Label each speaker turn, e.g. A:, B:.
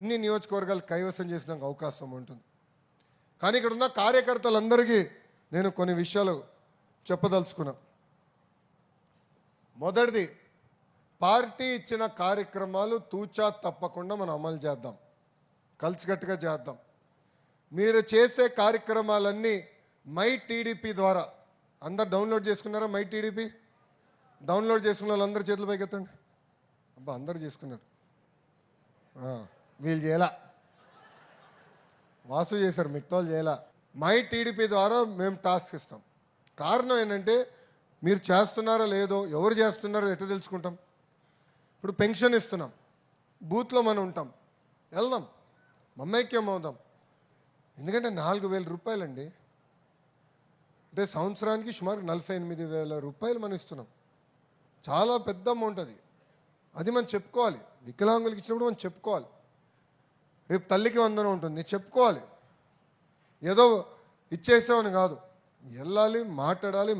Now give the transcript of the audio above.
A: ఇన్ని నియోజకవర్గాలు కైవసం చేసిన అవకాశం ఉంటుంది. కానీ ఇక్కడ ఉన్న కార్యకర్తలందరికీ నేను కొన్ని విషయాలు చెప్పదలుచుకున్నా. మొదటిది, పార్టీ ఇచ్చిన కార్యక్రమాలు తూచా తప్పకుండా మనం అమలు చేద్దాం, కలిసికట్టుగా చేద్దాం. మీరు చేసే కార్యక్రమాలన్నీ మై టీడీపీ ద్వారా అందరు డౌన్లోడ్ చేసుకున్నారా? మై టీడీపీ డౌన్లోడ్ చేసుకున్న వాళ్ళందరూ చేతులు పైకెత్తండి. అబ్బా, అందరూ చేసుకున్నారు. వీళ్ళు చేయాల, వాసు చేశారు, మిగతా వాళ్ళు చేయాల. మై టీడీపీ ద్వారా మేము టాస్క్ ఇస్తాం. కారణం ఏంటంటే మీరు చేస్తున్నారో లేదో, ఎవరు చేస్తున్నారో ఎట్లా తెలుసుకుంటాం? ఇప్పుడు పెన్షన్ ఇస్తున్నాం, బూత్లో మనం ఉంటాం, వెళ్దాం, మమైక్యం అవుదాం. ఎందుకంటే 4,000 రూపాయలండి, అంటే సంవత్సరానికి సుమారు 48,000 రూపాయలు మనం ఇస్తున్నాం. చాలా పెద్ద అమౌంట్ అది. అది మనం చెప్పుకోవాలి. వికలాంగులకి ఇచ్చినప్పుడు మనం చెప్పుకోవాలి. రేపు తల్లికి వందనం ఉంటుంది, చెప్పుకోవాలి. ఏదో ఇచ్చేసామని కాదు, వెళ్ళాలి, మాట్లాడాలి,